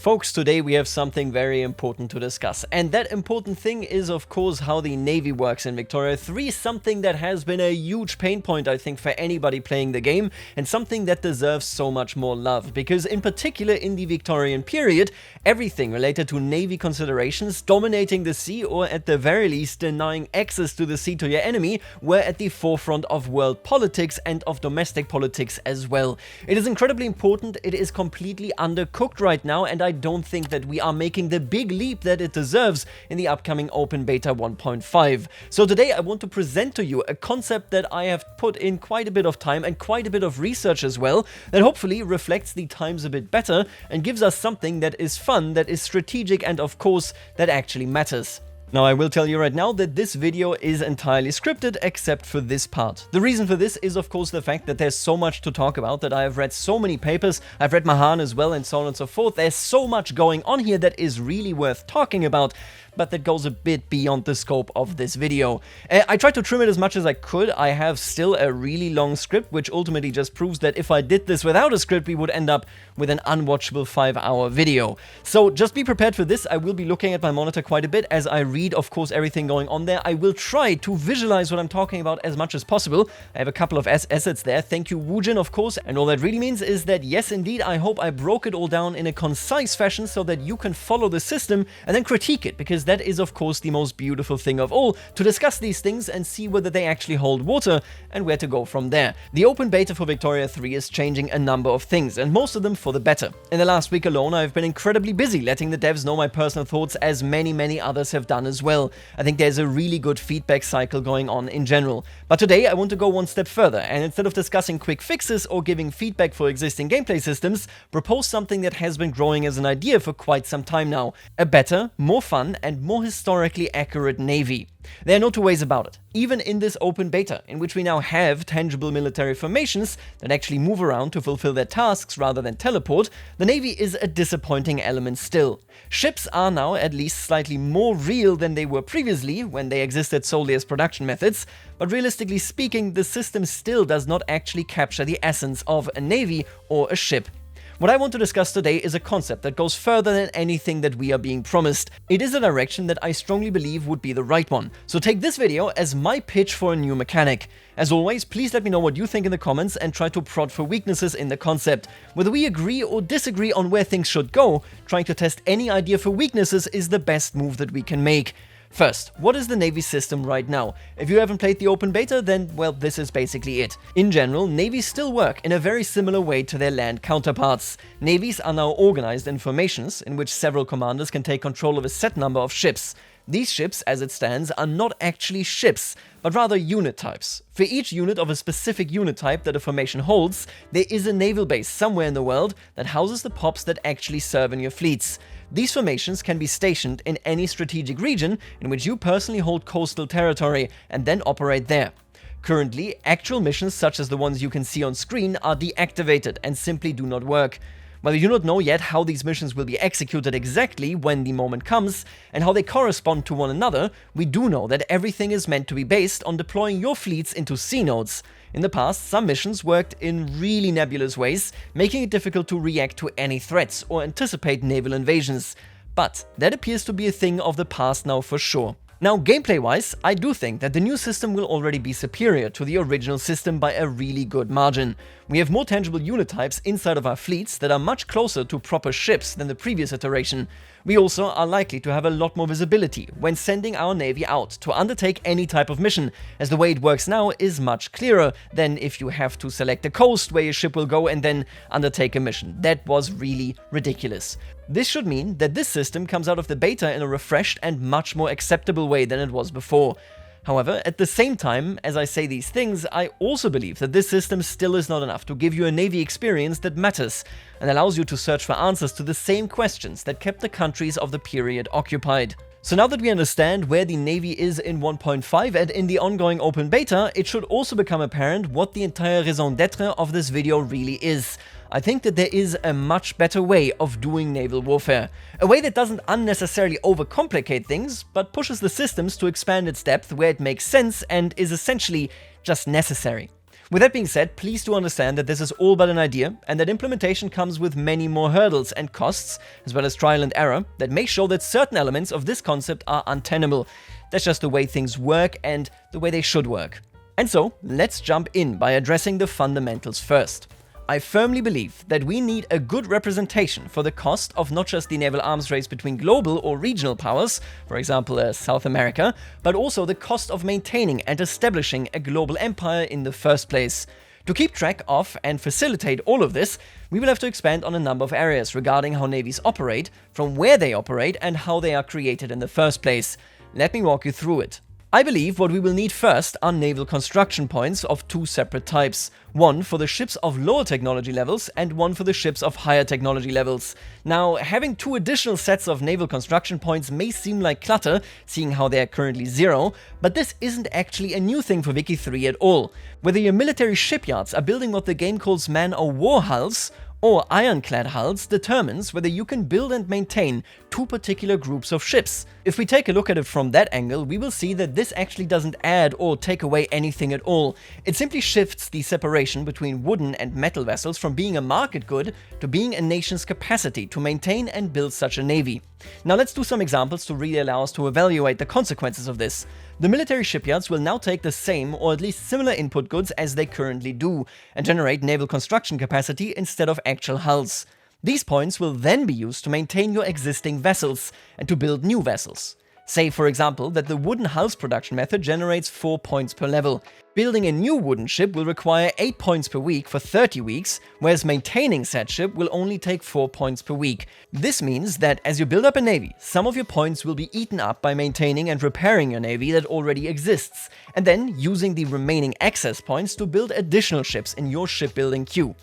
Folks, today we have something very important to discuss, and that important thing is of course how the Navy works in Victoria 3, something that has been a huge pain point I think for anybody playing the game, and something that deserves so much more love, because in particular in the Victorian period, everything related to Navy considerations, dominating the sea or at the very least denying access to the sea to your enemy, were at the forefront of world politics and of domestic politics as well. It is incredibly important, it is completely undercooked right now, and I don't think that we are making the big leap that it deserves in the upcoming Open Beta 1.5. So today I want to present to you a concept that I have put in quite a bit of time and quite a bit of research as well, that hopefully reflects the times a bit better and gives us something that is fun, that is strategic, and of course that actually matters. Now, I will tell you right now that this video is entirely scripted except for this part. The reason for this is of course the fact that there's so much to talk about, that I have read so many papers, I've read Mahan as well, and so on and so forth. There's so much going on here that is really worth talking about, but that goes a bit beyond the scope of this video. I tried to trim it as much as I could. I have still a really long script, which ultimately just proves that if I did this without a script, we would end up with an unwatchable 5-hour video. So just be prepared for this. I will be looking at my monitor quite a bit as I read, of course, everything going on there. I will try to visualize what I'm talking about as much as possible. I have a couple of assets there. Thank you, Woojin, of course. And all that really means is that, yes, indeed, I hope I broke it all down in a concise fashion so that you can follow the system and then critique it, because that is, of course, the most beautiful thing of all, to discuss these things and see whether they actually hold water and where to go from there. The open beta for Victoria 3 is changing a number of things, and most of them for the better. In the last week alone, I've been incredibly busy letting the devs know my personal thoughts, as many others have done as well. I think there's a really good feedback cycle going on in general. But today I want to go one step further, and instead of discussing quick fixes or giving feedback for existing gameplay systems, propose something that has been growing as an idea for quite some time now. A better, more fun, and more historically accurate Navy. There are no two ways about it. Even in this open beta, in which we now have tangible military formations that actually move around to fulfill their tasks rather than teleport, the Navy is a disappointing element still. Ships are now at least slightly more real than they were previously, when they existed solely as production methods, but realistically speaking, the system still does not actually capture the essence of a Navy or a ship. What I want to discuss today is a concept that goes further than anything that we are being promised. It is a direction that I strongly believe would be the right one. So take this video as my pitch for a new mechanic. As always, please let me know what you think in the comments and try to prod for weaknesses in the concept. Whether we agree or disagree on where things should go, trying to test any idea for weaknesses is the best move that we can make. First, what is the Navy system right now? If you haven't played the open beta, then, well, this is basically it. In general, navies still work in a very similar way to their land counterparts. Navies are now organized in formations, in which several commanders can take control of a set number of ships. These ships, as it stands, are not actually ships, but rather unit types. For each unit of a specific unit type that a formation holds, there is a naval base somewhere in the world that houses the pops that actually serve in your fleets. These formations can be stationed in any strategic region in which you personally hold coastal territory and then operate there. Currently, actual missions such as the ones you can see on screen are deactivated and simply do not work. While we do not know yet how these missions will be executed exactly when the moment comes, and how they correspond to one another, we do know that everything is meant to be based on deploying your fleets into sea nodes. In the past, some missions worked in really nebulous ways, making it difficult to react to any threats or anticipate naval invasions. But that appears to be a thing of the past now for sure. Now, gameplay-wise, I do think that the new system will already be superior to the original system by a really good margin. We have more tangible unit types inside of our fleets that are much closer to proper ships than the previous iteration. We also are likely to have a lot more visibility when sending our navy out to undertake any type of mission, as the way it works now is much clearer than if you have to select a coast where your ship will go and then undertake a mission. That was really ridiculous. This should mean that this system comes out of the beta in a refreshed and much more acceptable way than it was before. However, at the same time, as I say these things, I also believe that this system still is not enough to give you a Navy experience that matters and allows you to search for answers to the same questions that kept the countries of the period occupied. So now that we understand where the Navy is in 1.5 and in the ongoing open beta, it should also become apparent what the entire raison d'etre of this video really is. I think that there is a much better way of doing naval warfare. A way that doesn't unnecessarily overcomplicate things, but pushes the systems to expand its depth where it makes sense and is essentially just necessary. With that being said, please do understand that this is all but an idea, and that implementation comes with many more hurdles and costs, as well as trial and error, that may show that certain elements of this concept are untenable. That's just the way things work and the way they should work. And so, let's jump in by addressing the fundamentals first. I firmly believe that we need a good representation for the cost of not just the naval arms race between global or regional powers, for example South America, but also the cost of maintaining and establishing a global empire in the first place. To keep track of and facilitate all of this, we will have to expand on a number of areas regarding how navies operate, from where they operate, and how they are created in the first place. Let me walk you through it. I believe what we will need first are naval construction points of two separate types. One for the ships of lower technology levels and one for the ships of higher technology levels. Now, having two additional sets of naval construction points may seem like clutter, seeing how they are currently 0, but this isn't actually a new thing for Wiki 3 at all. Whether your military shipyards are building what the game calls man-o'-war hulls, or ironclad hulls determines whether you can build and maintain two particular groups of ships. If we take a look at it from that angle, we will see that this actually doesn't add or take away anything at all. It simply shifts the separation between wooden and metal vessels from being a market good to being a nation's capacity to maintain and build such a navy. Now let's do some examples to really allow us to evaluate the consequences of this. The military shipyards will now take the same or at least similar input goods as they currently do and generate naval construction capacity instead of actual hulls. These points will then be used to maintain your existing vessels and to build new vessels. Say, for example, that the wooden hulls production method generates 4 points per level. Building a new wooden ship will require 8 points per week for 30 weeks, whereas maintaining said ship will only take 4 points per week. This means that as you build up a navy, some of your points will be eaten up by maintaining and repairing your navy that already exists, and then using the remaining excess points to build additional ships in your shipbuilding queue.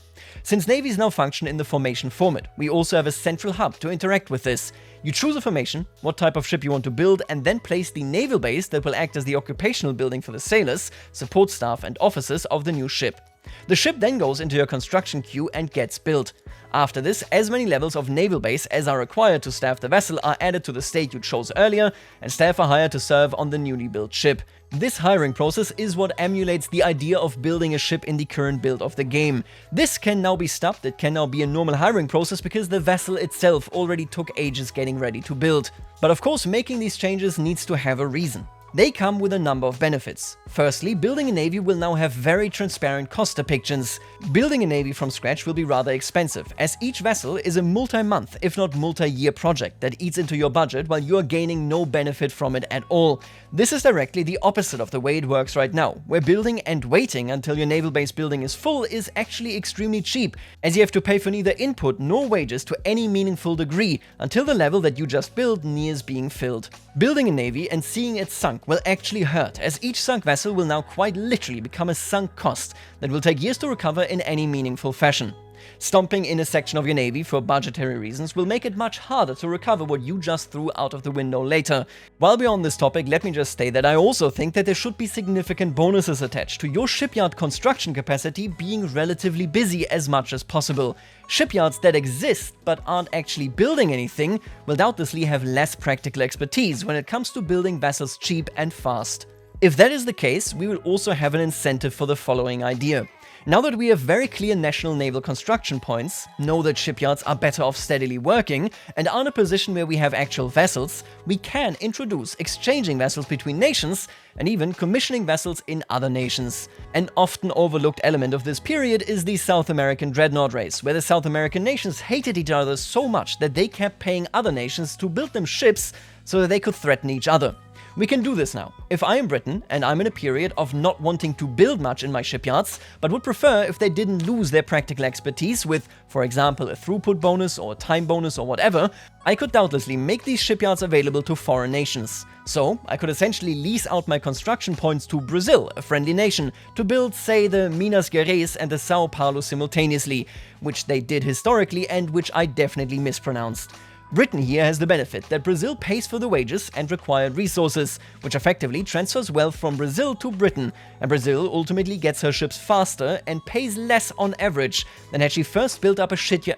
Since navies now function in the formation format, we also have a central hub to interact with this. You choose a formation, what type of ship you want to build, and then place the naval base that will act as the occupational building for the sailors, support staff and officers of the new ship. The ship then goes into your construction queue and gets built. After this, as many levels of naval base as are required to staff the vessel are added to the state you chose earlier, and staff are hired to serve on the newly built ship. This hiring process is what emulates the idea of building a ship in the current build of the game. This can now be stopped, it can now be a normal hiring process because the vessel itself already took ages getting ready to build. But of course, making these changes needs to have a reason. They come with a number of benefits. Firstly, building a navy will now have very transparent cost depictions. Building a navy from scratch will be rather expensive, as each vessel is a multi-month, if not multi-year project that eats into your budget while you are gaining no benefit from it at all. This is directly the opposite of the way it works right now, where building and waiting until your naval base building is full is actually extremely cheap, as you have to pay for neither input nor wages to any meaningful degree until the level that you just built nears being filled. Building a navy and seeing it sunk will actually hurt, as each sunk vessel will now quite literally become a sunk cost that will take years to recover in any meaningful fashion. Stomping in a section of your navy for budgetary reasons will make it much harder to recover what you just threw out of the window later. While we're on this topic, let me just say that I also think that there should be significant bonuses attached to your shipyard construction capacity being relatively busy as much as possible. Shipyards that exist but aren't actually building anything will doubtlessly have less practical expertise when it comes to building vessels cheap and fast. If that is the case, we will also have an incentive for the following idea. Now that we have very clear national naval construction points, know that shipyards are better off steadily working, and are in a position where we have actual vessels, we can introduce exchanging vessels between nations and even commissioning vessels in other nations. An often overlooked element of this period is the South American dreadnought race, where the South American nations hated each other so much that they kept paying other nations to build them ships so that they could threaten each other. We can do this now. If I am Britain, and I'm in a period of not wanting to build much in my shipyards, but would prefer if they didn't lose their practical expertise with, for example, a throughput bonus or a time bonus or whatever, I could doubtlessly make these shipyards available to foreign nations. So, I could essentially lease out my construction points to Brazil, a friendly nation, to build, say, the Minas Gerais and the Sao Paulo simultaneously, which they did historically and which I definitely mispronounced. Britain here has the benefit that Brazil pays for the wages and required resources, which effectively transfers wealth from Brazil to Britain, and Brazil ultimately gets her ships faster and pays less on average than had she first built up a shipyard.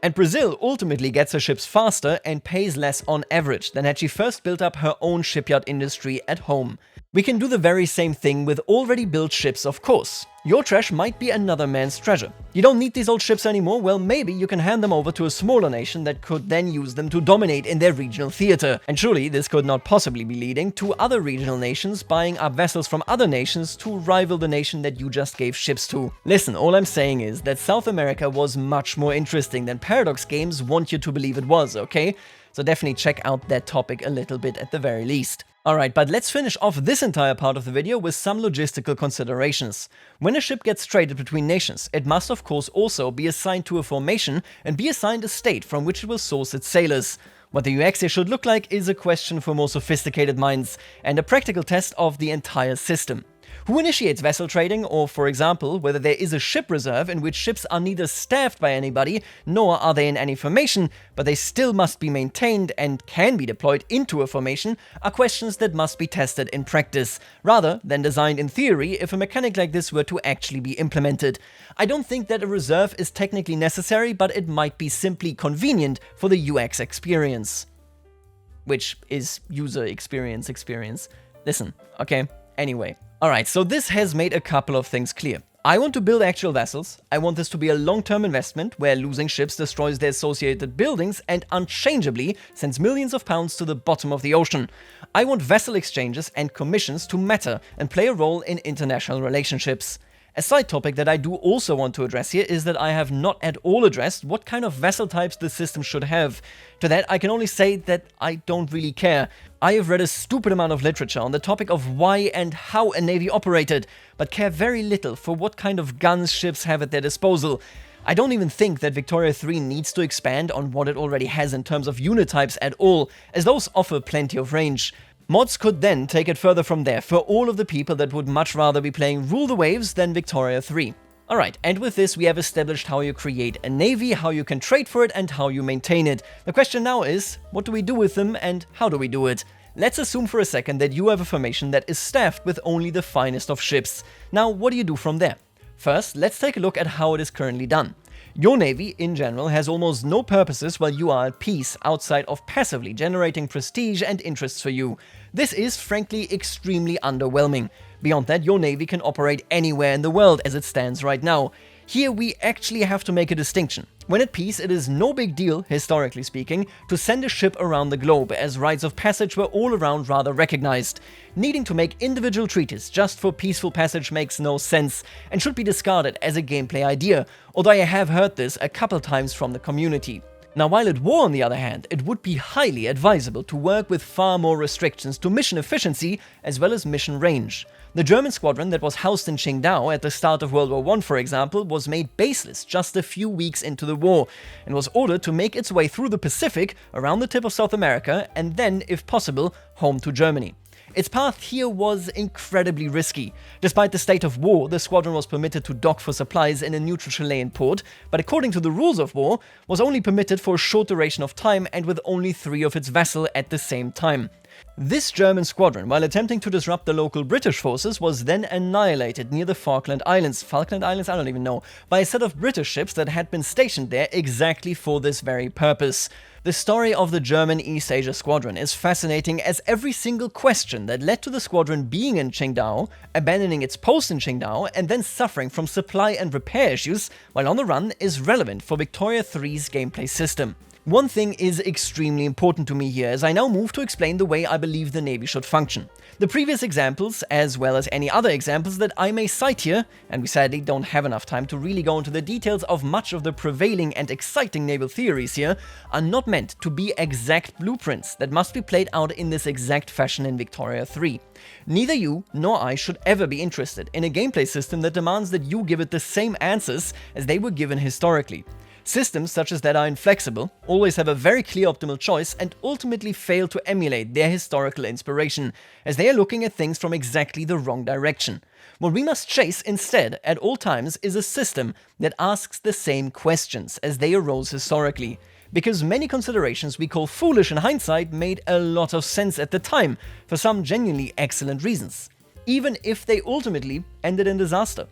And Brazil ultimately gets her ships faster and pays less on average than had she first built up her own shipyard industry at home. We can do the very same thing with already built ships, of course. Your trash might be another man's treasure. You don't need these old ships anymore, well maybe you can hand them over to a smaller nation that could then use them to dominate in their regional theater. And surely this could not possibly be leading to other regional nations buying up vessels from other nations to rival the nation that you just gave ships to. Listen, all I'm saying is that South America was much more interesting than Paradox Games want you to believe it was, okay? So definitely check out that topic a little bit at the very least. Alright, but let's finish off this entire part of the video with some logistical considerations. When a ship gets traded between nations, it must of course also be assigned to a formation and be assigned a state from which it will source its sailors. What the UX here should look like is a question for more sophisticated minds, and a practical test of the entire system. Who initiates vessel trading, or for example, whether there is a ship reserve in which ships are neither staffed by anybody, nor are they in any formation, but they still must be maintained and can be deployed into a formation, are questions that must be tested in practice, rather than designed in theory if a mechanic like this were to actually be implemented. I don't think that a reserve is technically necessary, but it might be simply convenient for the UX experience. Which is user experience. Listen, okay? Anyway. Alright, so this has made a couple of things clear. I want to build actual vessels, I want this to be a long-term investment where losing ships destroys their associated buildings and unchangeably sends millions of pounds to the bottom of the ocean. I want vessel exchanges and commissions to matter and play a role in international relationships. A side topic that I do also want to address here is that I have not at all addressed what kind of vessel types the system should have. To that I can only say that I don't really care. I have read a stupid amount of literature on the topic of why and how a navy operated, but care very little for what kind of guns ships have at their disposal. I don't even think that Victoria 3 needs to expand on what it already has in terms of unit types at all, as those offer plenty of range. Mods could then take it further from there for all of the people that would much rather be playing Rule the Waves than Victoria 3. Alright, and with this we have established how you create a navy, how you can trade for it, and how you maintain it. The question now is, what do we do with them and how do we do it? Let's assume for a second that you have a formation that is staffed with only the finest of ships. Now, what do you do from there? First, let's take a look at how it is currently done. Your navy, in general, has almost no purposes while you are at peace, outside of passively generating prestige and interests for you. This is, frankly, extremely underwhelming. Beyond that, your navy can operate anywhere in the world as it stands right now. Here we actually have to make a distinction. When at peace, it is no big deal, historically speaking, to send a ship around the globe, as rites of passage were all around rather recognized. Needing to make individual treaties just for peaceful passage makes no sense, and should be discarded as a gameplay idea, although I have heard this a couple times from the community. Now, while at war, on the other hand, it would be highly advisable to work with far more restrictions to mission efficiency as well as mission range. The German squadron that was housed in Qingdao at the start of World War I, for example, was made baseless just a few weeks into the war, and was ordered to make its way through the Pacific, around the tip of South America, and then, if possible, home to Germany. Its path here was incredibly risky. Despite the state of war, the squadron was permitted to dock for supplies in a neutral Chilean port, but according to the rules of war, was only permitted for a short duration of time and with only 3 of its vessels at the same time. This German squadron, while attempting to disrupt the local British forces, was then annihilated near the Falkland Islands, I don't even know, by a set of British ships that had been stationed there exactly for this very purpose. The story of the German East Asia Squadron is fascinating, as every single question that led to the squadron being in Qingdao, abandoning its post in Qingdao, and then suffering from supply and repair issues while on the run is relevant for Victoria 3's gameplay system. One thing is extremely important to me here, as I now move to explain the way I believe the Navy should function. The previous examples, as well as any other examples that I may cite here, and we sadly don't have enough time to really go into the details of much of the prevailing and exciting naval theories here, are not meant to be exact blueprints that must be played out in this exact fashion in Victoria 3. Neither you nor I should ever be interested in a gameplay system that demands that you give it the same answers as they were given historically. Systems such as that are inflexible, always have a very clear optimal choice, and ultimately fail to emulate their historical inspiration, as they are looking at things from exactly the wrong direction. What we must chase instead, at all times, is a system that asks the same questions as they arose historically. Because many considerations we call foolish in hindsight made a lot of sense at the time, for some genuinely excellent reasons, even if they ultimately ended in disaster.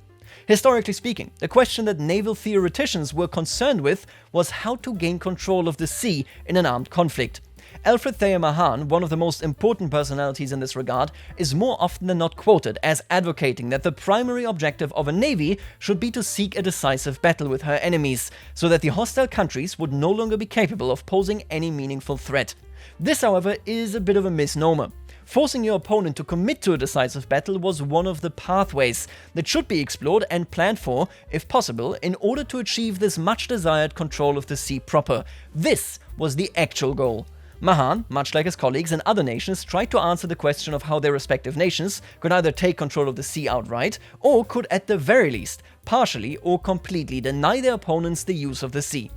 Historically speaking, the question that naval theoreticians were concerned with was how to gain control of the sea in an armed conflict. Alfred Thayer Mahan, one of the most important personalities in this regard, is more often than not quoted as advocating that the primary objective of a navy should be to seek a decisive battle with her enemies, so that the hostile countries would no longer be capable of posing any meaningful threat. This, however, is a bit of a misnomer. Forcing your opponent to commit to a decisive battle was one of the pathways that should be explored and planned for, if possible, in order to achieve this much desired control of the sea proper. This was the actual goal. Mahan, much like his colleagues in other nations, tried to answer the question of how their respective nations could either take control of the sea outright, or could at the very least, partially or completely deny their opponents the use of the sea.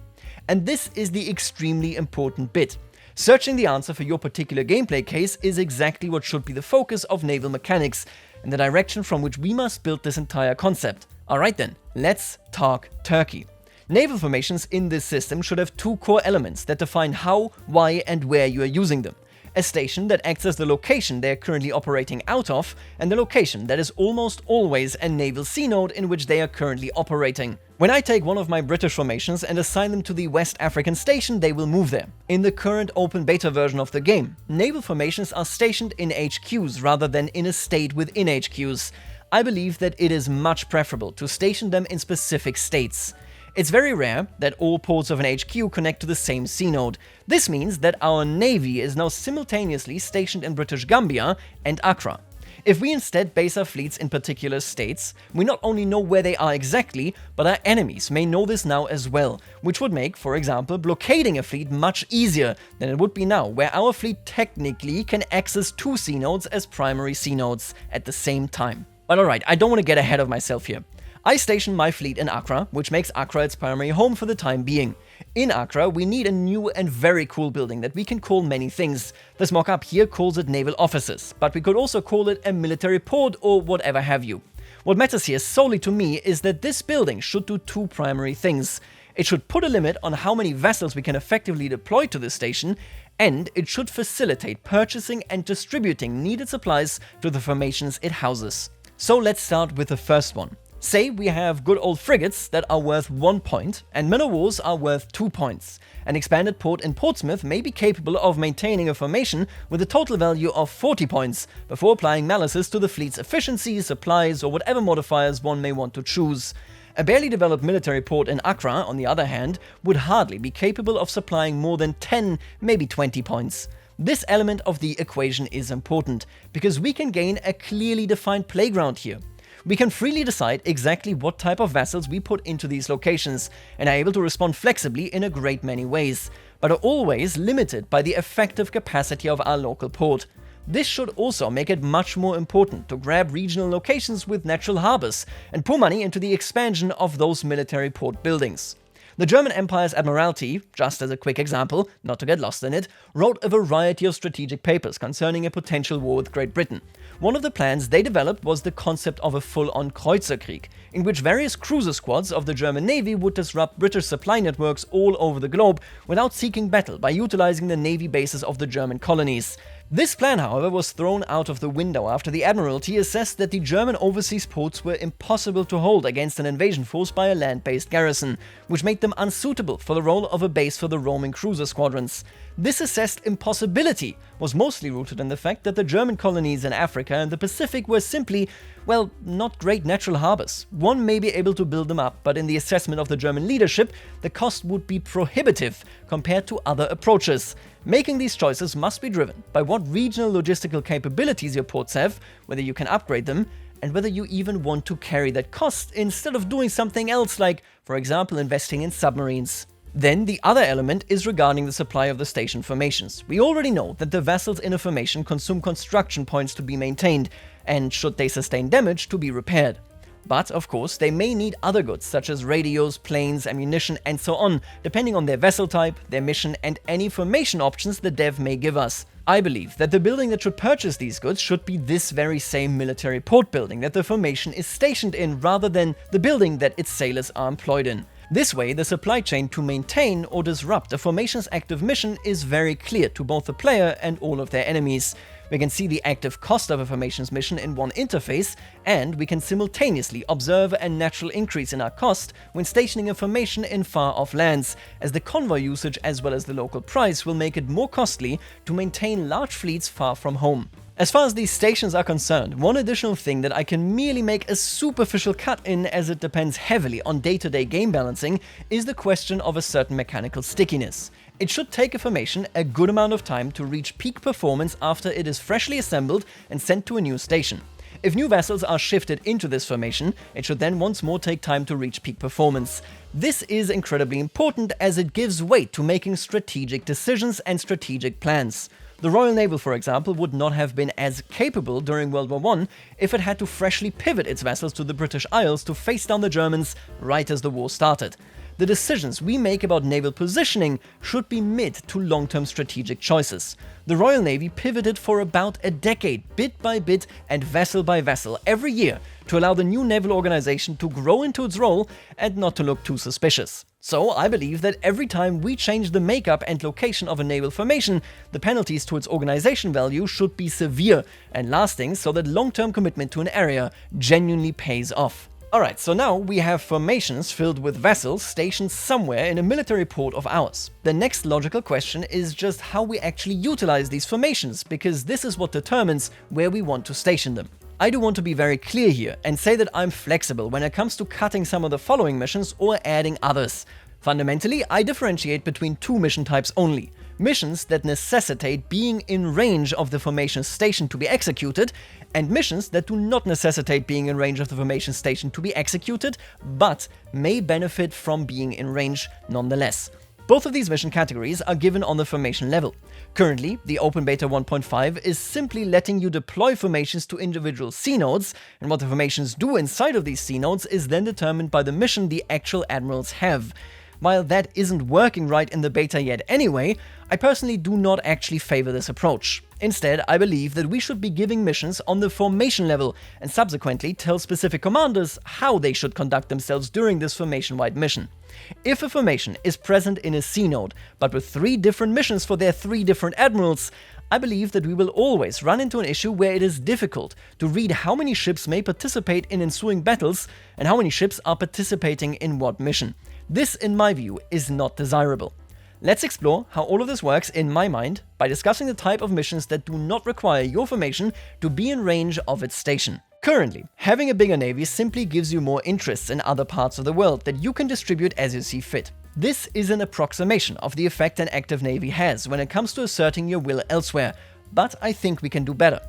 And this is the extremely important bit. Searching the answer for your particular gameplay case is exactly what should be the focus of naval mechanics, and the direction from which we must build this entire concept. Alright then, let's talk Turkey. Naval formations in this system should have two core elements that define how, why, and where you are using them. A station that acts as the location they are currently operating out of, and the location that is almost always a naval sea node in which they are currently operating. When I take one of my British formations and assign them to the West African station, they will move there. In the current open beta version of the game, naval formations are stationed in HQs rather than in a state within HQs. I believe that it is much preferable to station them in specific states. It's very rare that all ports of an HQ connect to the same sea node. This means that our navy is now simultaneously stationed in British Gambia and Accra. If we instead base our fleets in particular states, we not only know where they are exactly, but our enemies may know this now as well, which would make, for example, blockading a fleet much easier than it would be now, where our fleet technically can access two sea nodes as primary sea nodes at the same time. But alright, I don't want to get ahead of myself here. I station my fleet in Accra, which makes Accra its primary home for the time being. In Accra, we need a new and very cool building that we can call many things. This mock-up here calls it naval offices, but we could also call it a military port or whatever have you. What matters here solely to me is that this building should do two primary things. It should put a limit on how many vessels we can effectively deploy to this station, and it should facilitate purchasing and distributing needed supplies to the formations it houses. So let's start with the first one. Say we have good old frigates that are worth 1 point, and men of wars are worth 2 points. An expanded port in Portsmouth may be capable of maintaining a formation with a total value of 40 points, before applying malices to the fleet's efficiency, supplies, or whatever modifiers one may want to choose. A barely developed military port in Accra, on the other hand, would hardly be capable of supplying more than 10, maybe 20 points. This element of the equation is important, because we can gain a clearly defined playground here. We can freely decide exactly what type of vessels we put into these locations, and are able to respond flexibly in a great many ways, but are always limited by the effective capacity of our local port. This should also make it much more important to grab regional locations with natural harbors, and pour money into the expansion of those military port buildings. The German Empire's Admiralty, just as a quick example, not to get lost in it, wrote a variety of strategic papers concerning a potential war with Great Britain. One of the plans they developed was the concept of a full-on Kreuzerkrieg, in which various cruiser squads of the German Navy would disrupt British supply networks all over the globe without seeking battle by utilizing the navy bases of the German colonies. This plan, however, was thrown out of the window after the Admiralty assessed that the German overseas ports were impossible to hold against an invasion force by a land-based garrison, which made them unsuitable for the role of a base for the roaming cruiser squadrons. This assessed impossibility was mostly rooted in the fact that the German colonies in Africa and the Pacific were simply, well, not great natural harbors. One may be able to build them up, but in the assessment of the German leadership, the cost would be prohibitive compared to other approaches. Making these choices must be driven by what regional logistical capabilities your ports have, whether you can upgrade them, and whether you even want to carry that cost instead of doing something else like, for example, investing in submarines. Then the other element is regarding the supply of the station formations. We already know that the vessels in a formation consume construction points to be maintained, and should they sustain damage, to be repaired. But, of course, they may need other goods such as radios, planes, ammunition, and so on, depending on their vessel type, their mission, and any formation options the dev may give us. I believe that the building that should purchase these goods should be this very same military port building that the formation is stationed in, rather than the building that its sailors are employed in. This way, the supply chain to maintain or disrupt a formation's active mission is very clear to both the player and all of their enemies. We can see the active cost of a formations mission in one interface, and we can simultaneously observe a natural increase in our cost when stationing a formation in far-off lands, as the convoy usage as well as the local price will make it more costly to maintain large fleets far from home. As far as these stations are concerned, one additional thing that I can merely make a superficial cut in, as it depends heavily on day-to-day game balancing, is the question of a certain mechanical stickiness. It should take a formation a good amount of time to reach peak performance after it is freshly assembled and sent to a new station. If new vessels are shifted into this formation, it should then once more take time to reach peak performance. This is incredibly important as it gives weight to making strategic decisions and strategic plans. The Royal Naval, for example, would not have been as capable during World War I if it had to freshly pivot its vessels to the British Isles to face down the Germans right as the war started. The decisions we make about naval positioning should be mid to long-term strategic choices. The Royal Navy pivoted for about a decade, bit by bit and vessel by vessel, every year to allow the new naval organization to grow into its role and not to look too suspicious. So I believe that every time we change the makeup and location of a naval formation, the penalties to its organization value should be severe and lasting so that long-term commitment to an area genuinely pays off. Alright, so now we have formations filled with vessels stationed somewhere in a military port of ours. The next logical question is just how we actually utilize these formations, because this is what determines where we want to station them. I do want to be very clear here and say that I'm flexible when it comes to cutting some of the following missions or adding others. Fundamentally, I differentiate between two mission types only. Missions that necessitate being in range of the formation station to be executed, and missions that do not necessitate being in range of the formation station to be executed, but may benefit from being in range nonetheless. Both of these mission categories are given on the formation level. Currently, the Open Beta 1.5 is simply letting you deploy formations to individual C nodes, and what the formations do inside of these C nodes is then determined by the mission the actual admirals have. While that isn't working right in the beta yet anyway, I personally do not actually favor this approach. Instead, I believe that we should be giving missions on the formation level and subsequently tell specific commanders how they should conduct themselves during this formation-wide mission. If a formation is present in a C node, but with 3 different missions for their 3 different admirals, I believe that we will always run into an issue where it is difficult to read how many ships may participate in ensuing battles and how many ships are participating in what mission. This, in my view, is not desirable. Let's explore how all of this works in my mind by discussing the type of missions that do not require your formation to be in range of its station. Currently, having a bigger navy simply gives you more interests in other parts of the world that you can distribute as you see fit. This is an approximation of the effect an active navy has when it comes to asserting your will elsewhere, but I think we can do better.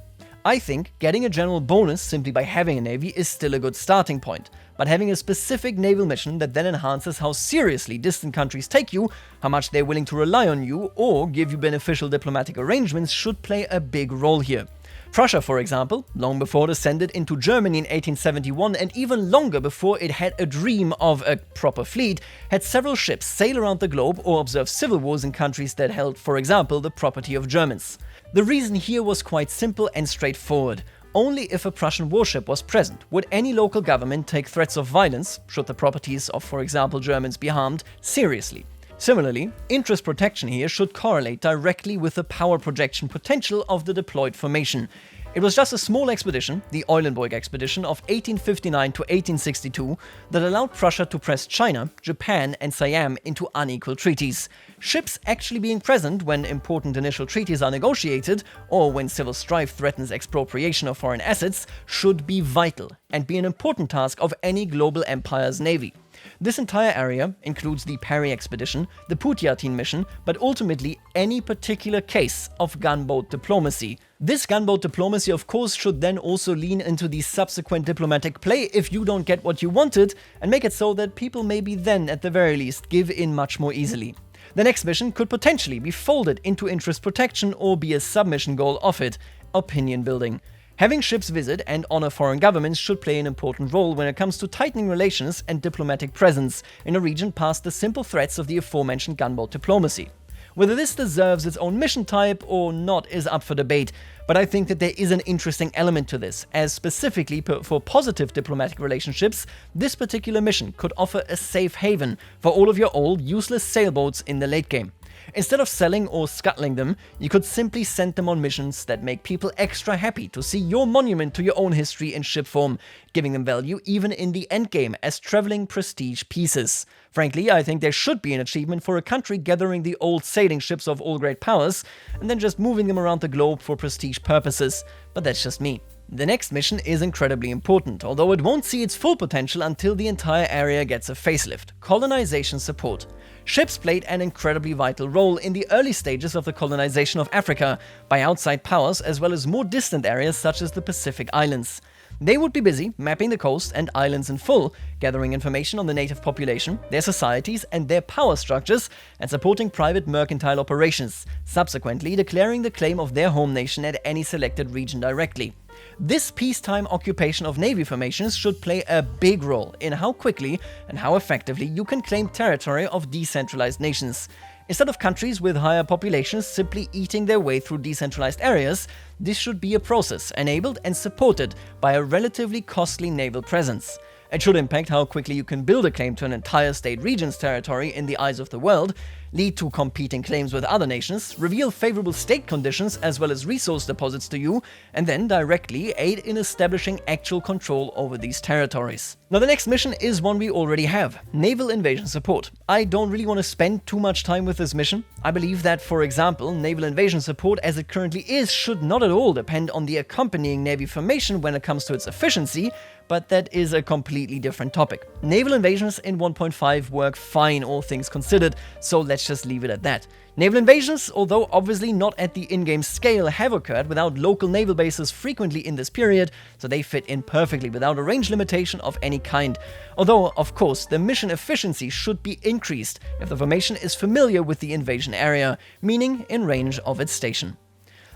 I think getting a general bonus simply by having a navy is still a good starting point, but having a specific naval mission that then enhances how seriously distant countries take you, how much they're willing to rely on you, or give you beneficial diplomatic arrangements should play a big role here. Prussia, for example, long before it ascended into Germany in 1871 and even longer before it had a dream of a proper fleet, had several ships sail around the globe or observe civil wars in countries that held, for example, the property of Germans. The reason here was quite simple and straightforward. Only if a Prussian warship was present would any local government take threats of violence, should the properties of, for example, Germans be harmed, seriously. Similarly, interest protection here should correlate directly with the power projection potential of the deployed formation. It was just a small expedition, the Eulenburg expedition of 1859 to 1862, that allowed Prussia to press China, Japan and Siam into unequal treaties. Ships actually being present when important initial treaties are negotiated, or when civil strife threatens expropriation of foreign assets, should be vital and be an important task of any global empire's navy. This entire area includes the Perry expedition, the Putyatyn mission, but ultimately any particular case of gunboat diplomacy. This gunboat diplomacy, of course, should then also lean into the subsequent diplomatic play if you don't get what you wanted, and make it so that people maybe then, at the very least, give in much more easily. The next mission could potentially be folded into interest protection or be a submission goal of it: opinion building. Having ships visit and honor foreign governments should play an important role when it comes to tightening relations and diplomatic presence in a region past the simple threats of the aforementioned gunboat diplomacy. Whether this deserves its own mission type or not is up for debate, but I think that there is an interesting element to this, as specifically for positive diplomatic relationships, this particular mission could offer a safe haven for all of your old, useless sailboats in the late game. Instead of selling or scuttling them, you could simply send them on missions that make people extra happy to see your monument to your own history in ship form, giving them value even in the endgame as traveling prestige pieces. Frankly, I think there should be an achievement for a country gathering the old sailing ships of all great powers and then just moving them around the globe for prestige purposes, but that's just me. The next mission is incredibly important, although it won't see its full potential until the entire area gets a facelift: colonization support. Ships played an incredibly vital role in the early stages of the colonization of Africa by outside powers as well as more distant areas such as the Pacific Islands. They would be busy mapping the coast and islands in full, gathering information on the native population, their societies and their power structures, and supporting private mercantile operations, subsequently declaring the claim of their home nation at any selected region directly. This peacetime occupation of navy formations should play a big role in how quickly and how effectively you can claim territory of decentralized nations. Instead of countries with higher populations simply eating their way through decentralized areas, this should be a process enabled and supported by a relatively costly naval presence. It should impact how quickly you can build a claim to an entire state region's territory in the eyes of the world, lead to competing claims with other nations, reveal favorable state conditions as well as resource deposits to you, and then directly aid in establishing actual control over these territories. Now the next mission is one we already have: naval invasion support. I don't really want to spend too much time with this mission. I believe that, for example, naval invasion support as it currently is should not at all depend on the accompanying navy formation when it comes to its efficiency, but that is a completely different topic. Naval invasions in 1.5 work fine, all things considered, so let's just leave it at that. Naval invasions, although obviously not at the in-game scale, have occurred without local naval bases frequently in this period, so they fit in perfectly without a range limitation of any kind. Although, of course, the mission efficiency should be increased if the formation is familiar with the invasion area, meaning in range of its station.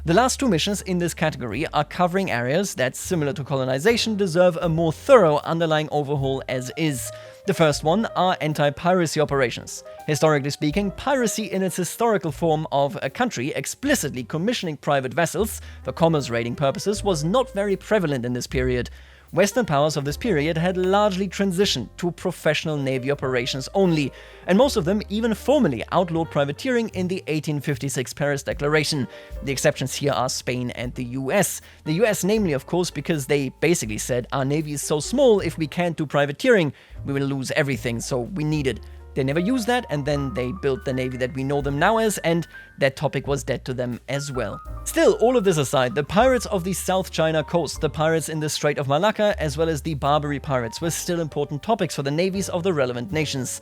The last two missions in this category are covering areas that, similar to colonization, deserve a more thorough underlying overhaul as is. The first one are anti-piracy operations. Historically speaking, piracy in its historical form of a country explicitly commissioning private vessels for commerce raiding purposes was not very prevalent in this period. Western powers of this period had largely transitioned to professional navy operations only, and most of them even formally outlawed privateering in the 1856 Paris Declaration. The exceptions here are Spain and the US. The US namely, of course, because they basically said, our navy is so small, if we can't do privateering, we will lose everything, so we need it. They never used that, and then they built the navy that we know them now as, and that topic was dead to them as well. Still, all of this aside, the pirates of the South China coast, the pirates in the Strait of Malacca, as well as the Barbary pirates were still important topics for the navies of the relevant nations.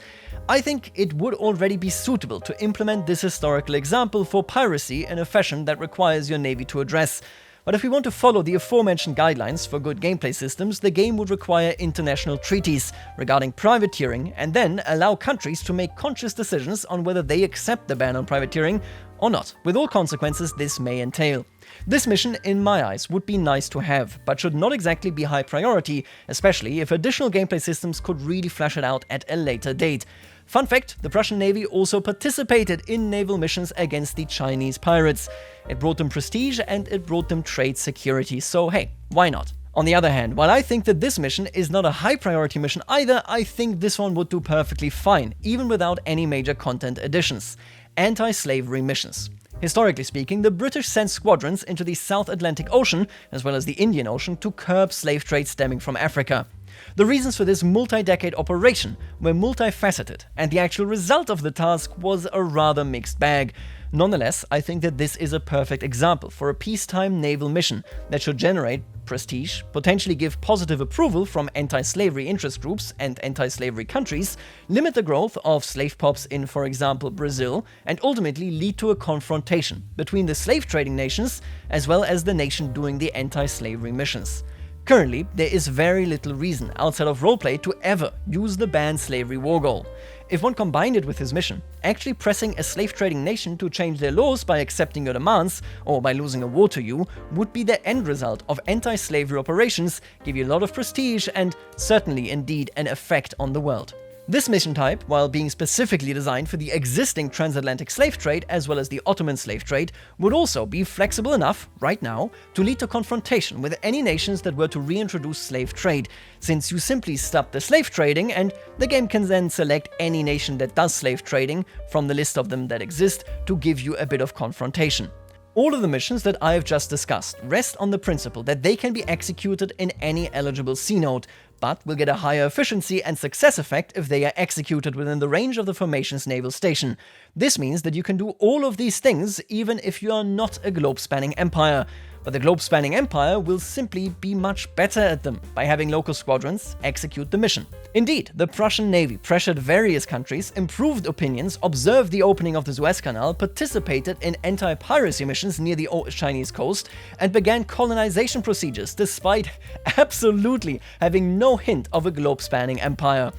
I think it would already be suitable to implement this historical example for piracy in a fashion that requires your navy to address. But if we want to follow the aforementioned guidelines for good gameplay systems, the game would require international treaties regarding privateering and then allow countries to make conscious decisions on whether they accept the ban on privateering or not, with all consequences this may entail. This mission, in my eyes, would be nice to have, but should not exactly be high priority, especially if additional gameplay systems could really flesh it out at a later date. Fun fact, the Prussian Navy also participated in naval missions against the Chinese pirates. It brought them prestige and it brought them trade security, so hey, why not? On the other hand, while I think that this mission is not a high priority mission either, I think this one would do perfectly fine, even without any major content additions. Anti-slavery missions. Historically speaking, the British sent squadrons into the South Atlantic Ocean, as well as the Indian Ocean, to curb slave trade stemming from Africa. The reasons for this multi-decade operation were multifaceted, and the actual result of the task was a rather mixed bag. Nonetheless, I think that this is a perfect example for a peacetime naval mission that should generate prestige, potentially give positive approval from anti-slavery interest groups and anti-slavery countries, limit the growth of slave pops in, for example, Brazil, and ultimately lead to a confrontation between the slave trading nations as well as the nation doing the anti-slavery missions. Currently, there is very little reason outside of roleplay to ever use the banned slavery war goal. If one combined it with his mission, actually pressing a slave trading nation to change their laws by accepting your demands or by losing a war to you would be the end result of anti-slavery operations, give you a lot of prestige and certainly indeed an effect on the world. This mission type, while being specifically designed for the existing transatlantic slave trade as well as the Ottoman slave trade, would also be flexible enough, right now, to lead to confrontation with any nations that were to reintroduce slave trade, since you simply stop the slave trading and the game can then select any nation that does slave trading from the list of them that exist to give you a bit of confrontation. All of the missions that I have just discussed rest on the principle that they can be executed in any eligible sea node, but will get a higher efficiency and success effect if they are executed within the range of the formation's naval station. This means that you can do all of these things even if you are not a globe-spanning empire. But the globe-spanning empire will simply be much better at them by having local squadrons execute the mission. Indeed, the Prussian Navy pressured various countries, improved opinions, observed the opening of the Suez Canal, participated in anti-piracy missions near the Chinese coast, and began colonization procedures despite absolutely having no hint of a globe-spanning empire.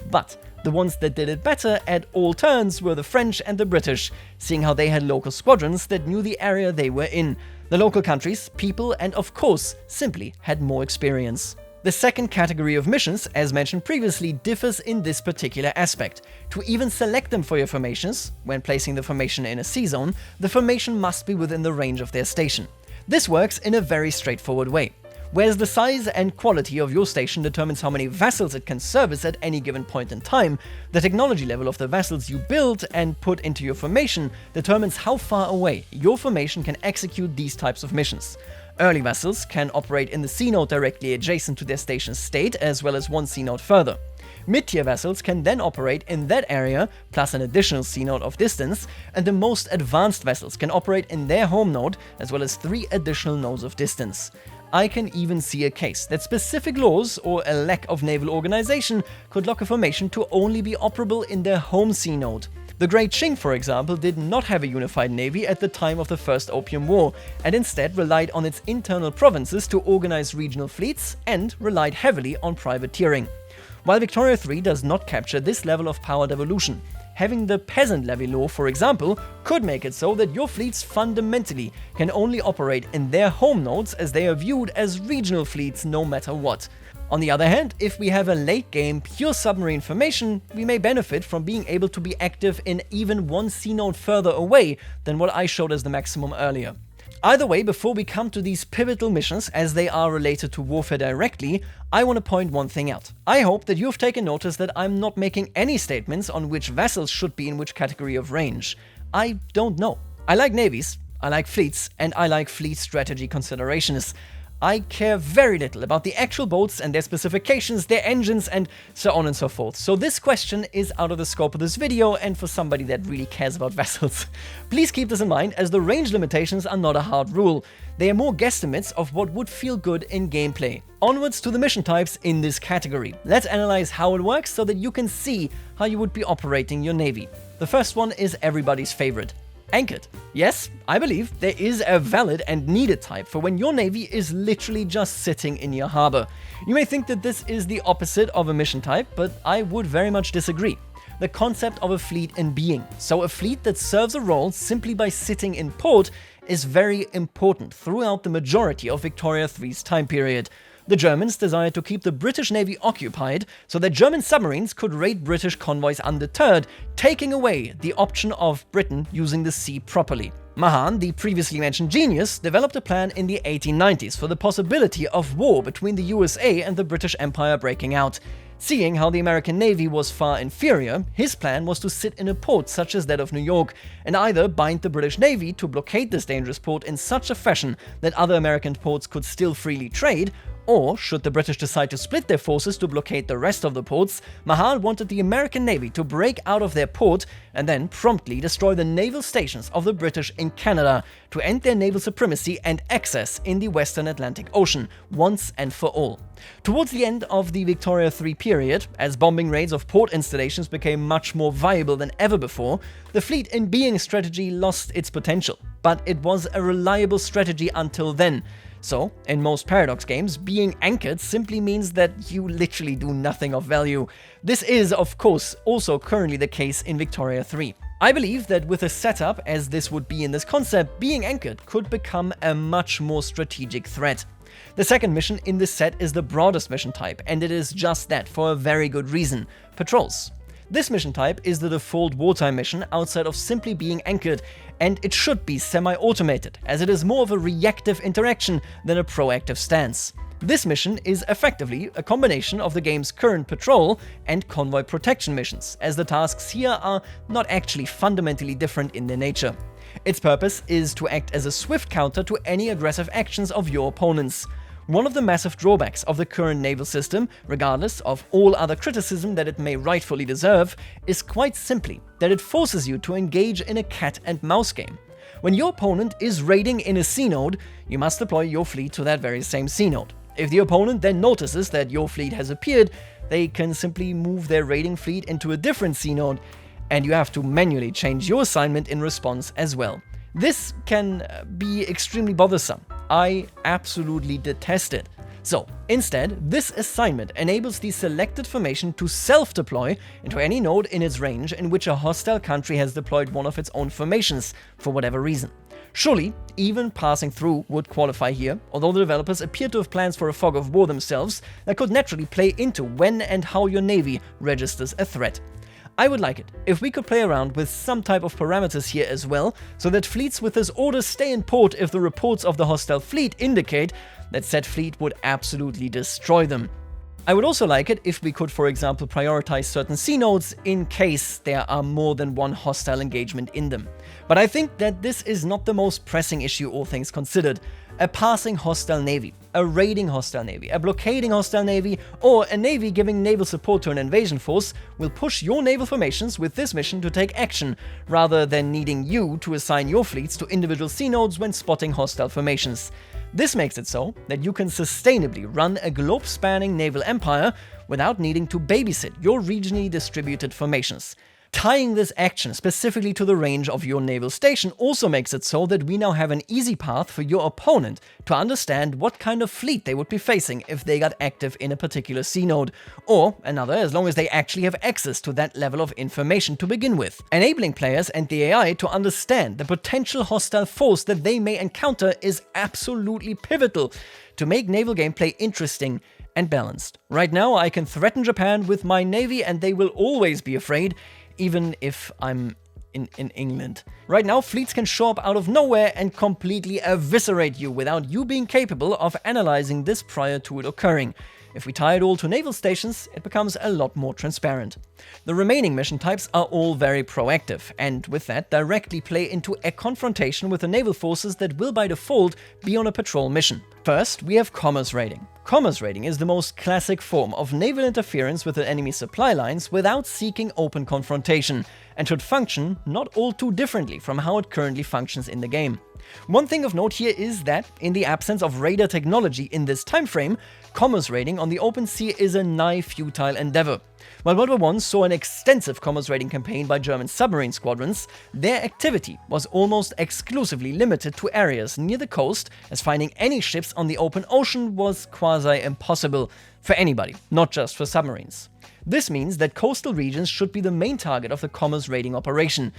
But the ones that did it better at all turns were the French and the British, seeing how they had local squadrons that knew the area they were in. The local countries, people, and of course, simply had more experience. The second category of missions, as mentioned previously, differs in this particular aspect. To even select them for your formations, when placing the formation in a sea zone, the formation must be within the range of their station. This works in a very straightforward way. Whereas the size and quality of your station determines how many vessels it can service at any given point in time, the technology level of the vessels you build and put into your formation determines how far away your formation can execute these types of missions. Early vessels can operate in the sea node directly adjacent to their station's state, as well as one sea node further. Mid-tier vessels can then operate in that area, plus an additional sea node of distance, and the most advanced vessels can operate in their home node, as well as 3 additional nodes of distance. I can even see a case that specific laws or a lack of naval organization could lock a formation to only be operable in their home sea node. The Great Qing, for example, did not have a unified navy at the time of the First Opium War, and instead relied on its internal provinces to organize regional fleets and relied heavily on privateering. While Victoria 3 does not capture this level of power devolution, having the peasant levy law, for example, could make it so that your fleets fundamentally can only operate in their home nodes as they are viewed as regional fleets no matter what. On the other hand, if we have a late-game pure submarine formation, we may benefit from being able to be active in even one sea node further away than what I showed as the maximum earlier. Either way, before we come to these pivotal missions, as they are related to warfare directly, I want to point one thing out. I hope that you've taken notice that I'm not making any statements on which vessels should be in which category of range. I don't know. I like navies, I like fleets, and I like fleet strategy considerations. I care very little about the actual boats and their specifications, their engines, and so on and so forth. So this question is out of the scope of this video and for somebody that really cares about vessels. Please keep this in mind, as the range limitations are not a hard rule. They are more guesstimates of what would feel good in gameplay. Onwards to the mission types in this category. Let's analyze how it works so that you can see how you would be operating your navy. The first one is everybody's favorite. Anchored. Yes, I believe there is a valid and needed type for when your navy is literally just sitting in your harbor. You may think that this is the opposite of a mission type, but I would very much disagree. The concept of a fleet in being, so a fleet that serves a role simply by sitting in port, is very important throughout the majority of Victoria 3's time period. The Germans desired to keep the British Navy occupied so that German submarines could raid British convoys undeterred, taking away the option of Britain using the sea properly. Mahan, the previously mentioned genius, developed a plan in the 1890s for the possibility of war between the USA and the British Empire breaking out. Seeing how the American Navy was far inferior, his plan was to sit in a port such as that of New York, and either bind the British Navy to blockade this dangerous port in such a fashion that other American ports could still freely trade, or, should the British decide to split their forces to blockade the rest of the ports, Mahal wanted the American Navy to break out of their port and then promptly destroy the naval stations of the British in Canada to end their naval supremacy and access in the Western Atlantic Ocean, once and for all. Towards the end of the Victoria 3 period, as bombing raids of port installations became much more viable than ever before, the fleet in being strategy lost its potential. But it was a reliable strategy until then. So, in most Paradox games, being anchored simply means that you literally do nothing of value. This is, of course, also currently the case in Victoria 3. I believe that with a setup as this would be in this concept, being anchored could become a much more strategic threat. The second mission in this set is the broadest mission type, and it is just that for a very good reason: patrols. This mission type is the default wartime mission outside of simply being anchored, and it should be semi-automated, as it is more of a reactive interaction than a proactive stance. This mission is effectively a combination of the game's current patrol and convoy protection missions, as the tasks here are not actually fundamentally different in their nature. Its purpose is to act as a swift counter to any aggressive actions of your opponents. One of the massive drawbacks of the current naval system, regardless of all other criticism that it may rightfully deserve, is quite simply that it forces you to engage in a cat and mouse game. When your opponent is raiding in a sea node, you must deploy your fleet to that very same sea node. If the opponent then notices that your fleet has appeared, they can simply move their raiding fleet into a different sea node, and you have to manually change your assignment in response as well. This can be extremely bothersome. I absolutely detest it. So, instead, this assignment enables the selected formation to self-deploy into any node in its range in which a hostile country has deployed one of its own formations, for whatever reason. Surely, even passing through would qualify here, although the developers appear to have plans for a fog of war themselves that could naturally play into when and how your navy registers a threat. I would like it if we could play around with some type of parameters here as well, so that fleets with this order stay in port if the reports of the hostile fleet indicate that said fleet would absolutely destroy them. I would also like it if we could, for example, prioritize certain sea nodes in case there are more than one hostile engagement in them. But I think that this is not the most pressing issue, all things considered. A passing hostile navy, a raiding hostile navy, a blockading hostile navy, or a navy giving naval support to an invasion force will push your naval formations with this mission to take action, rather than needing you to assign your fleets to individual sea nodes when spotting hostile formations. This makes it so that you can sustainably run a globe-spanning naval empire without needing to babysit your regionally distributed formations. Tying this action specifically to the range of your naval station also makes it so that we now have an easy path for your opponent to understand what kind of fleet they would be facing if they got active in a particular sea node, or another as long as they actually have access to that level of information to begin with. Enabling players and the AI to understand the potential hostile force that they may encounter is absolutely pivotal to make naval gameplay interesting and balanced. Right now I can threaten Japan with my navy and they will always be afraid, even if I'm in England. Right now, fleets can show up out of nowhere and completely eviscerate you without you being capable of analyzing this prior to it occurring. If we tie it all to naval stations, it becomes a lot more transparent. The remaining mission types are all very proactive, and with that directly play into a confrontation with the naval forces that will by default be on a patrol mission. First, we have commerce raiding. Commerce raiding is the most classic form of naval interference with the enemy supply lines without seeking open confrontation, and should function not all too differently from how it currently functions in the game. One thing of note here is that, in the absence of radar technology in this time frame, commerce raiding on the open sea is a nigh futile endeavor. While World War I saw an extensive commerce raiding campaign by German submarine squadrons, their activity was almost exclusively limited to areas near the coast, as finding any ships on the open ocean was quasi-impossible for anybody, not just for submarines. This means that coastal regions should be the main target of the commerce raiding operation.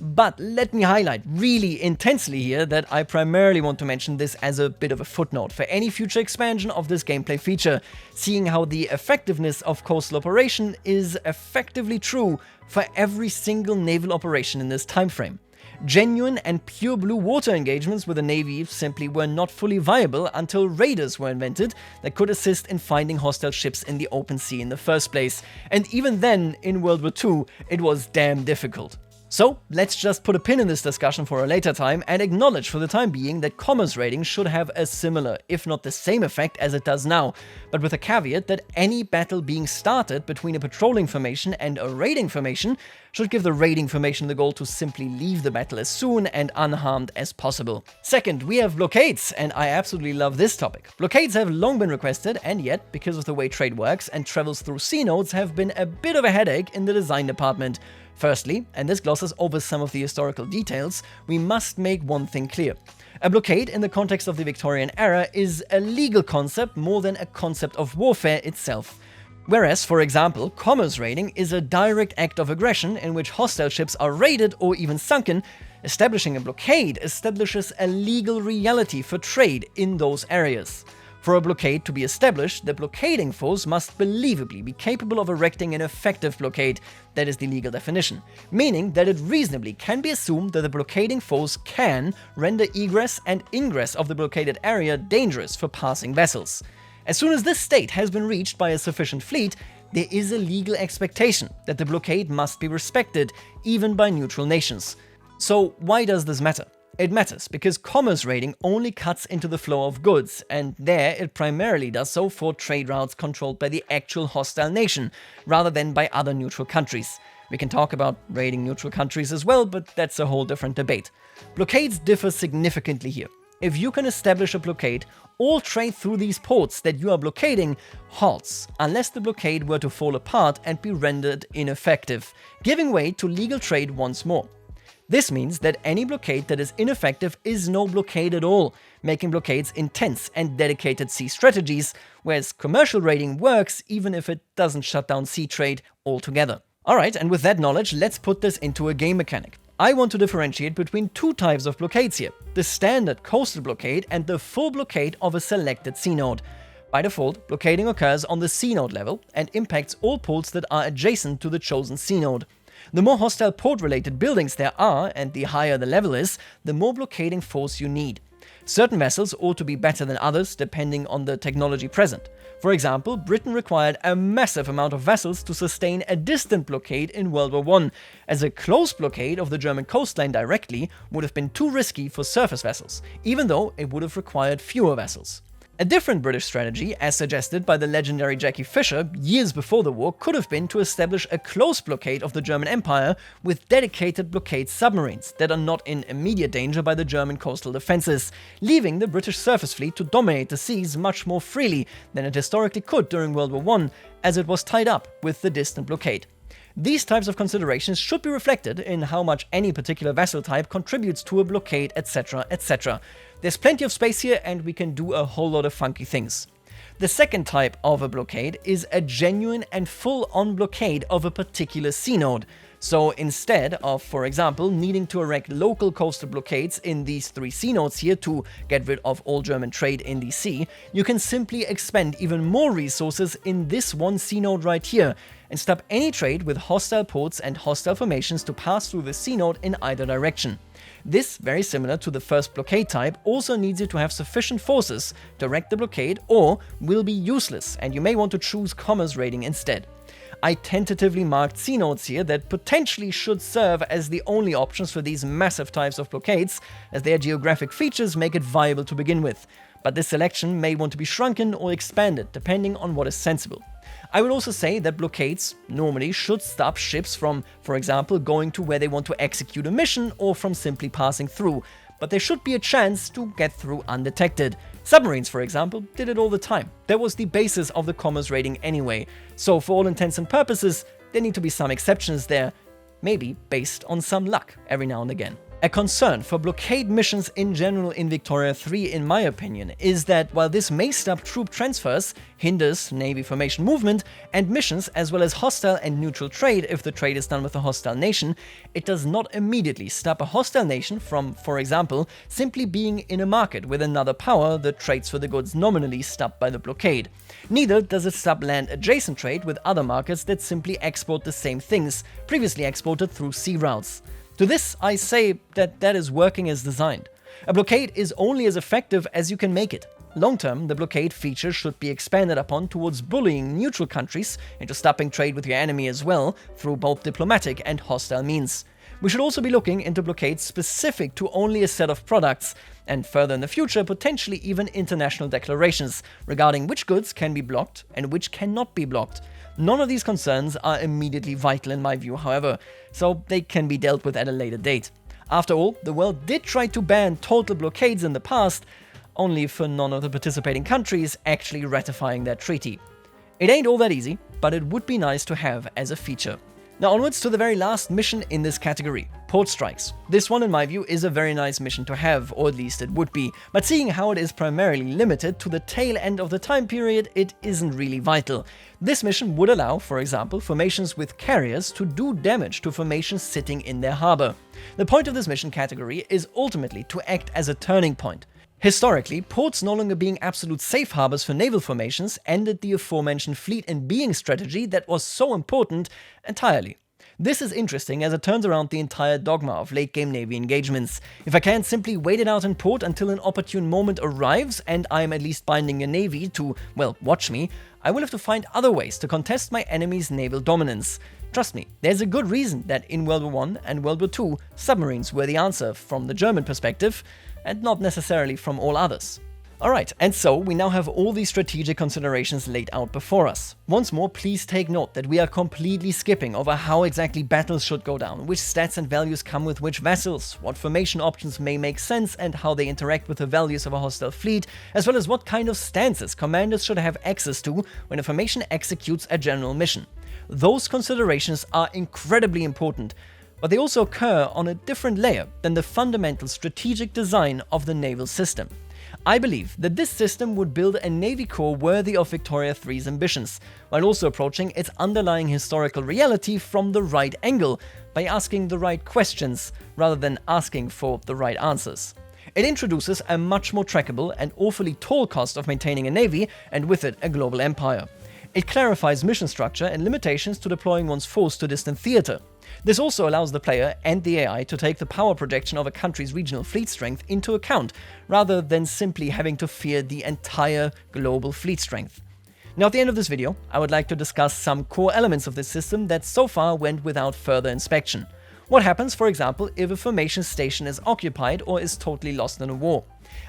But let me highlight really intensely here that I primarily want to mention this as a bit of a footnote for any future expansion of this gameplay feature, seeing how the effectiveness of coastal operation is effectively true for every single naval operation in this time frame. Genuine and pure blue water engagements with the Navy simply were not fully viable until raiders were invented that could assist in finding hostile ships in the open sea in the first place, and even then, in World War II, it was damn difficult. So, let's just put a pin in this discussion for a later time and acknowledge for the time being that commerce raiding should have a similar, if not the same effect as it does now, but with a caveat that any battle being started between a patrolling formation and a raiding formation should give the raiding formation the goal to simply leave the battle as soon and unharmed as possible. Second, we have blockades, and I absolutely love this topic. Blockades have long been requested, and yet, because of the way trade works and travels through sea nodes, have been a bit of a headache in the design department. Firstly, and this glosses over some of the historical details, we must make one thing clear. A blockade in the context of the Victorian era is a legal concept more than a concept of warfare itself. Whereas, for example, commerce raiding is a direct act of aggression in which hostile ships are raided or even sunken, establishing a blockade establishes a legal reality for trade in those areas. For a blockade to be established, the blockading force must believably be capable of erecting an effective blockade, that is the legal definition, meaning that it reasonably can be assumed that the blockading force can render egress and ingress of the blockaded area dangerous for passing vessels. As soon as this state has been reached by a sufficient fleet, there is a legal expectation that the blockade must be respected, even by neutral nations. So why does this matter? It matters because commerce raiding only cuts into the flow of goods, and there it primarily does so for trade routes controlled by the actual hostile nation, rather than by other neutral countries. We can talk about raiding neutral countries as well, but that's a whole different debate. Blockades differ significantly here. If you can establish a blockade, all trade through these ports that you are blockading halts, unless the blockade were to fall apart and be rendered ineffective, giving way to legal trade once more. This means that any blockade that is ineffective is no blockade at all, making blockades intense and dedicated sea strategies, whereas commercial raiding works even if it doesn't shut down sea trade altogether. Alright, and with that knowledge, let's put this into a game mechanic. I want to differentiate between two types of blockades here, the standard coastal blockade and the full blockade of a selected sea node. By default, blockading occurs on the sea node level and impacts all ports that are adjacent to the chosen sea node. The more hostile port-related buildings there are, and the higher the level is, the more blockading force you need. Certain vessels ought to be better than others, depending on the technology present. For example, Britain required a massive amount of vessels to sustain a distant blockade in World War I, as a close blockade of the German coastline directly would have been too risky for surface vessels, even though it would have required fewer vessels. A different British strategy, as suggested by the legendary Jackie Fisher years before the war, could have been to establish a close blockade of the German Empire with dedicated blockade submarines that are not in immediate danger by the German coastal defenses, leaving the British surface fleet to dominate the seas much more freely than it historically could during World War I, as it was tied up with the distant blockade. These types of considerations should be reflected in how much any particular vessel type contributes to a blockade, etc., etc. There's plenty of space here and we can do a whole lot of funky things. The second type of a blockade is a genuine and full-on blockade of a particular sea node. So instead of, for example, needing to erect local coastal blockades in these three sea nodes here to get rid of all German trade in the sea, you can simply expend even more resources in this one sea node right here and stop any trade with hostile ports and hostile formations to pass through the sea node in either direction. This, very similar to the first blockade type, also needs you to have sufficient forces to erect the blockade or will be useless, and you may want to choose commerce raiding instead. I tentatively marked sea nodes here that potentially should serve as the only options for these massive types of blockades, as their geographic features make it viable to begin with, but this selection may want to be shrunken or expanded depending on what is sensible. I will also say that blockades normally should stop ships from, for example, going to where they want to execute a mission or from simply passing through, but there should be a chance to get through undetected. Submarines, for example, did it all the time. That was the basis of the commerce raiding anyway, so for all intents and purposes, there need to be some exceptions there, maybe based on some luck every now and again. A concern for blockade missions in general in Victoria 3, in my opinion, is that while this may stop troop transfers, hinders Navy formation movement, and missions as well as hostile and neutral trade if the trade is done with a hostile nation, it does not immediately stop a hostile nation from, for example, simply being in a market with another power that trades for the goods nominally stopped by the blockade. Neither does it stop land-adjacent trade with other markets that simply export the same things, previously exported through sea routes. To this, I say that is working as designed. A blockade is only as effective as you can make it. Long-term, the blockade feature should be expanded upon towards bullying neutral countries into stopping trade with your enemy as well, through both diplomatic and hostile means. We should also be looking into blockades specific to only a set of products, and further in the future, potentially even international declarations regarding which goods can be blocked and which cannot be blocked. None of these concerns are immediately vital in my view, however, so they can be dealt with at a later date. After all, the world did try to ban total blockades in the past, only for none of the participating countries actually ratifying that treaty. It ain't all that easy, but it would be nice to have as a feature. Now onwards to the very last mission in this category, port strikes. This one in my view is a very nice mission to have, or at least it would be, but seeing how it is primarily limited to the tail end of the time period, it isn't really vital. This mission would allow, for example, formations with carriers to do damage to formations sitting in their harbor. The point of this mission category is ultimately to act as a turning point. Historically, ports no longer being absolute safe harbors for naval formations ended the aforementioned fleet and being strategy that was so important entirely. This is interesting as it turns around the entire dogma of late-game Navy engagements. If I can't simply wait it out in port until an opportune moment arrives and I am at least binding a navy to, well, watch me, I will have to find other ways to contest my enemy's naval dominance. Trust me, there's a good reason that in World War I and World War II, submarines were the answer from the German perspective, and not necessarily from all others. Alright, and so we now have all these strategic considerations laid out before us. Once more, please take note that we are completely skipping over how exactly battles should go down, which stats and values come with which vessels, what formation options may make sense and how they interact with the values of a hostile fleet, as well as what kind of stances commanders should have access to when a formation executes a general mission. Those considerations are incredibly important, but they also occur on a different layer than the fundamental strategic design of the naval system. I believe that this system would build a Navy core worthy of Victoria III's ambitions, while also approaching its underlying historical reality from the right angle, by asking the right questions, rather than asking for the right answers. It introduces a much more trackable and awfully tall cost of maintaining a navy, and with it a global empire. It clarifies mission structure and limitations to deploying one's force to distant theater. This also allows the player and the AI to take the power projection of a country's regional fleet strength into account, rather than simply having to fear the entire global fleet strength. Now, at the end of this video, I would like to discuss some core elements of this system that so far went without further inspection. What happens, for example, if a formation station is occupied or is totally lost in a war?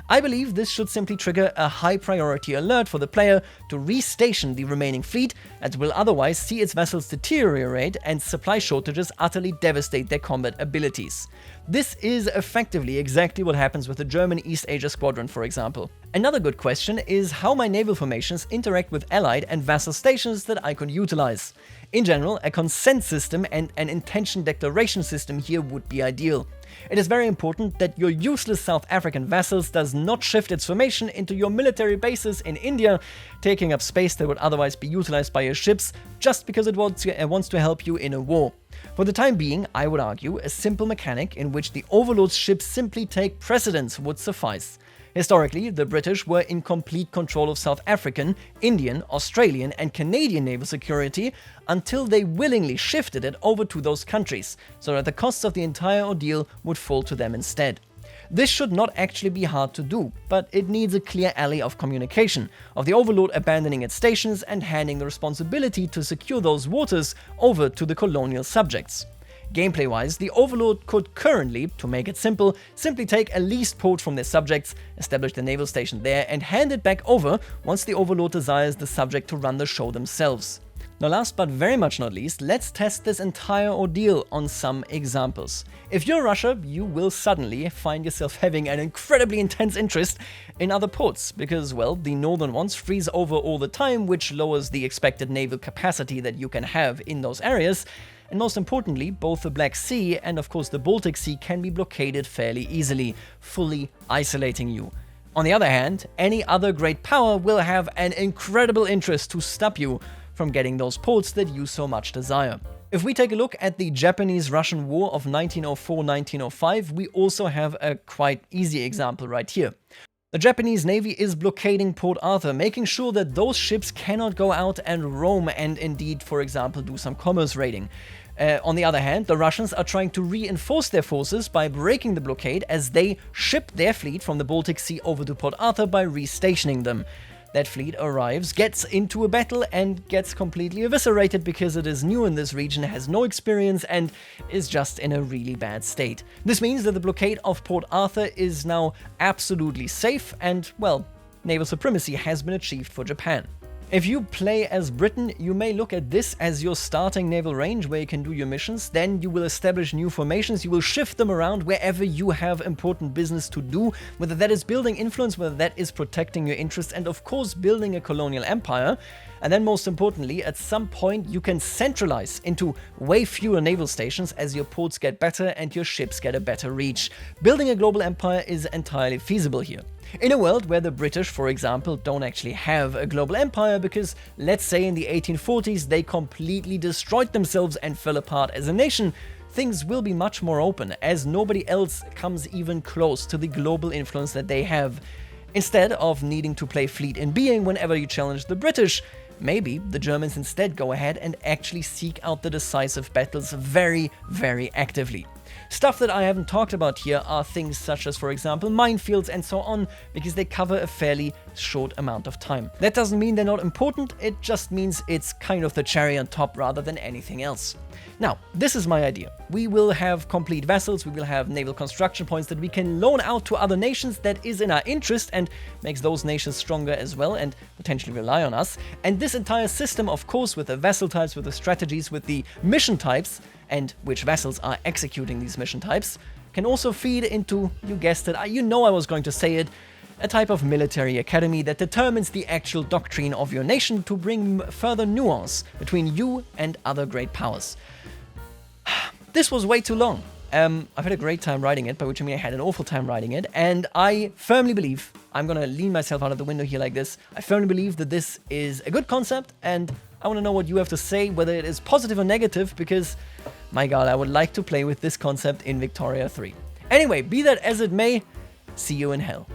I believe this should simply trigger a high priority alert for the player to restation the remaining fleet, as will otherwise see its vessels deteriorate and supply shortages utterly devastate their combat abilities. This is effectively exactly what happens with the German East Asia Squadron, for example. Another good question is how my naval formations interact with allied and vassal stations that I could utilize. In general, a consent system and an intention declaration system here would be ideal. It is very important that your useless South African vassals does not shift its formation into your military bases in India, taking up space that would otherwise be utilized by your ships just because it wants to help you in a war. For the time being, I would argue a simple mechanic in which the Overlord's ships simply take precedence would suffice. Historically, the British were in complete control of South African, Indian, Australian and Canadian naval security until they willingly shifted it over to those countries, so that the costs of the entire ordeal would fall to them instead. This should not actually be hard to do, but it needs a clear alley of communication, of the Overlord abandoning its stations and handing the responsibility to secure those waters over to the colonial subjects. Gameplay-wise, the Overlord could currently, to make it simple, simply take a leased port from their subjects, establish the naval station there, and hand it back over once the Overlord desires the subject to run the show themselves. Now, last but very much not least, let's test this entire ordeal on some examples. If you're Russia, you will suddenly find yourself having an incredibly intense interest in other ports, because, well, the northern ones freeze over all the time, which lowers the expected naval capacity that you can have in those areas. And most importantly, both the Black Sea and of course the Baltic Sea can be blockaded fairly easily, fully isolating you. On the other hand, any other great power will have an incredible interest to stop you from getting those ports that you so much desire. If we take a look at the Japanese-Russian War of 1904-1905, we also have a quite easy example right here. The Japanese Navy is blockading Port Arthur, making sure that those ships cannot go out and roam and indeed, for example, do some commerce raiding. On the other hand, the Russians are trying to reinforce their forces by breaking the blockade as they ship their fleet from the Baltic Sea over to Port Arthur by restationing them. That fleet arrives, gets into a battle and gets completely eviscerated because it is new in this region, has no experience and is just in a really bad state. This means that the blockade of Port Arthur is now absolutely safe and, well, naval supremacy has been achieved for Japan. If you play as Britain, you may look at this as your starting naval range where you can do your missions, then you will establish new formations, you will shift them around wherever you have important business to do, whether that is building influence, whether that is protecting your interests, and of course building a colonial empire. And then most importantly, at some point you can centralize into way fewer naval stations as your ports get better and your ships get a better reach. Building a global empire is entirely feasible here. In a world where the British, for example, don't actually have a global empire because, let's say in the 1840s, they completely destroyed themselves and fell apart as a nation, things will be much more open as nobody else comes even close to the global influence that they have. Instead of needing to play fleet in being whenever you challenge the British, maybe the Germans instead go ahead and actually seek out the decisive battles very, very actively. Stuff that I haven't talked about here are things such as, for example, minefields and so on, because they cover a fairly short amount of time. That doesn't mean they're not important, it just means it's kind of the cherry on top rather than anything else. Now, this is my idea. We will have complete vessels, we will have naval construction points that we can loan out to other nations. That is in our interest and makes those nations stronger as well and potentially rely on us. And this entire system, of course, with the vessel types, with the strategies, with the mission types, and which vessels are executing these mission types, can also feed into, you guessed it, you know I was going to say it, a type of military academy that determines the actual doctrine of your nation to bring further nuance between you and other great powers. This was way too long. I've had a great time writing it, by which I mean I had an awful time writing it, and I firmly believe, I'm gonna lean myself out of the window here like this, I firmly believe that this is a good concept, and I want to know what you have to say, whether it is positive or negative, because, my god, I would like to play with this concept in Victoria 3. Anyway, be that as it may, see you in hell.